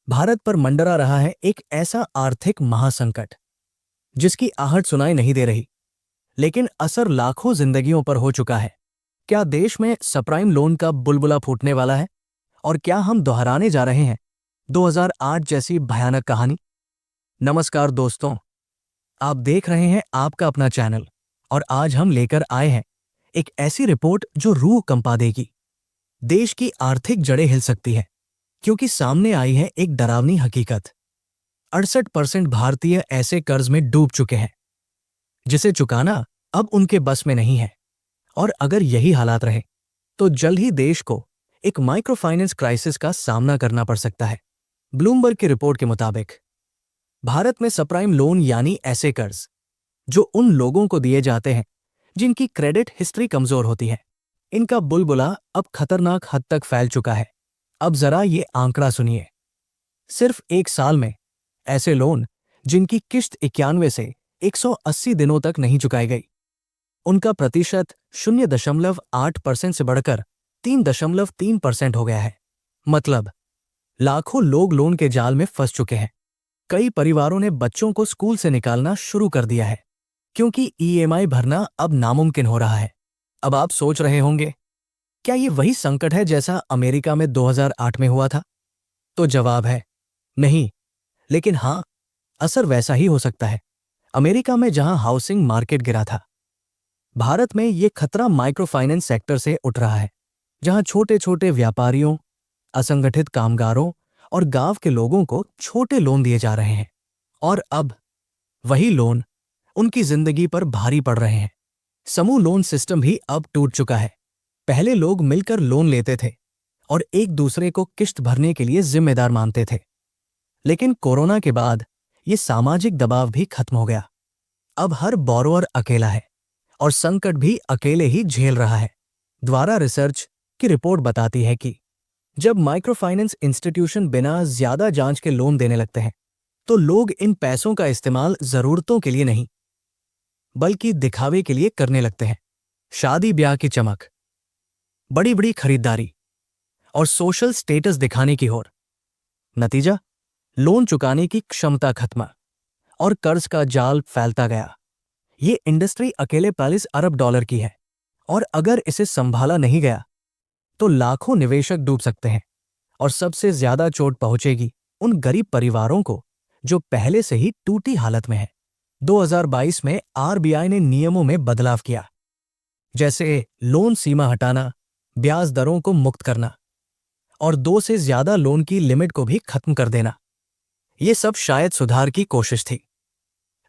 भारत पर मंडरा रहा है एक ऐसा आर्थिक महासंकट जिसकी आहट सुनाई नहीं दे रही, लेकिन असर लाखों जिंदगियों पर हो चुका है। क्या देश में सबप्राइम लोन का बुलबुला फूटने वाला है? और क्या हम दोहराने जा रहे हैं 2008 जैसी भयानक कहानी? नमस्कार दोस्तों, आप देख रहे हैं आपका अपना चैनल, और आज हम लेकर आए हैं एक ऐसी रिपोर्ट जो रूह कंपा देगी। देश की आर्थिक जड़ें हिल सकती है, क्योंकि सामने आई है एक डरावनी हकीकत। 68% भारतीय ऐसे कर्ज में डूब चुके हैं जिसे चुकाना अब उनके बस में नहीं है। और अगर यही हालात रहे तो जल्द ही देश को एक माइक्रो फाइनेंस क्राइसिस का सामना करना पड़ सकता है। ब्लूमबर्ग की रिपोर्ट के मुताबिक भारत में सबप्राइम लोन यानी ऐसे कर्ज जो उन लोगों को दिए जाते हैं जिनकी क्रेडिट हिस्ट्री कमजोर होती है, इनका बुलबुला अब खतरनाक हद तक फैल चुका है। अब जरा ये आंकड़ा सुनिए। सिर्फ एक साल में ऐसे लोन जिनकी किश्त 91 से 180 दिनों तक नहीं चुकाई गई, उनका प्रतिशत 0.8% से बढ़कर 3.3% हो गया है। मतलब लाखों लोग लोन के जाल में फंस चुके हैं। कई परिवारों ने बच्चों को स्कूल से निकालना शुरू कर दिया है, क्योंकि ईएमआई भरना अब नामुमकिन हो रहा है। अब आप सोच रहे होंगे, क्या ये वही संकट है जैसा अमेरिका में 2008 में हुआ था? तो जवाब है नहीं, लेकिन हाँ, असर वैसा ही हो सकता है। अमेरिका में जहां हाउसिंग मार्केट गिरा था, भारत में ये खतरा माइक्रो फाइनेंस सेक्टर से उठ रहा है, जहां छोटे छोटे व्यापारियों, असंगठित कामगारों और गांव के लोगों को छोटे लोन दिए जा रहे हैं। और अब वही लोन उनकी जिंदगी पर भारी पड़ रहे हैं। समूह लोन सिस्टम भी अब टूट चुका है। पहले लोग मिलकर लोन लेते थे और एक दूसरे को किश्त भरने के लिए जिम्मेदार मानते थे, लेकिन कोरोना के बाद ये सामाजिक दबाव भी खत्म हो गया। अब हर बोरोअर अकेला है और संकट भी अकेले ही झेल रहा है। द्वारा रिसर्च की रिपोर्ट बताती है कि जब माइक्रो फाइनेंस इंस्टीट्यूशन बिना ज्यादा जांच के लोन देने लगते हैं, तो लोग इन पैसों का इस्तेमाल जरूरतों के लिए नहीं, बल्कि दिखावे के लिए करने लगते हैं। शादी ब्याह की चमक, बड़ी बड़ी खरीदारी और सोशल स्टेटस दिखाने की होड़। नतीजा, लोन चुकाने की क्षमता खत्म और कर्ज का जाल फैलता गया। ये इंडस्ट्री अकेले 40 अरब डॉलर की है, और अगर इसे संभाला नहीं गया तो लाखों निवेशक डूब सकते हैं। और सबसे ज्यादा चोट पहुंचेगी उन गरीब परिवारों को जो पहले से ही टूटी हालत में है। 2022 में आरबीआई ने नियमों में बदलाव किया, जैसे लोन सीमा हटाना, ब्याज दरों को मुक्त करना और 2 से ज्यादा लोन की लिमिट को भी खत्म कर देना। ये सब शायद सुधार की कोशिश थी,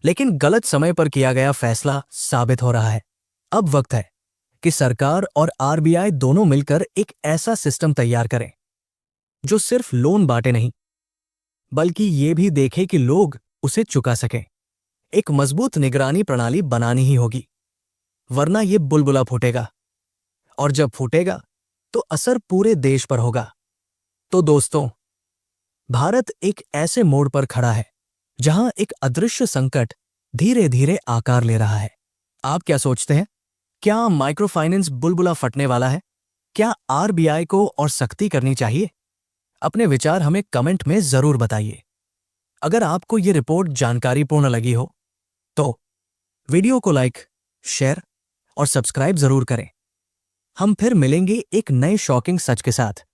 लेकिन गलत समय पर किया गया फैसला साबित हो रहा है। अब वक्त है कि सरकार और आरबीआई दोनों मिलकर एक ऐसा सिस्टम तैयार करें जो सिर्फ लोन बांटे नहीं, बल्कि ये भी देखे कि लोग उसे चुका सकें। एक मजबूत निगरानी प्रणाली बनानी ही होगी, वरना ये बुलबुला फूटेगा, और जब फूटेगा तो असर पूरे देश पर होगा। तो दोस्तों, भारत एक ऐसे मोड़ पर खड़ा है जहां एक अदृश्य संकट धीरे धीरे आकार ले रहा है। आप क्या सोचते हैं? क्या माइक्रो फाइनेंस बुलबुला फटने वाला है? क्या आरबीआई को और सख्ती करनी चाहिए? अपने विचार हमें कमेंट में जरूर बताइए। अगर आपको ये रिपोर्ट जानकारीपूर्ण लगी हो तो वीडियो को लाइक, शेयर और सब्सक्राइब जरूर करें। हम फिर मिलेंगे एक नए शॉकिंग सच के साथ।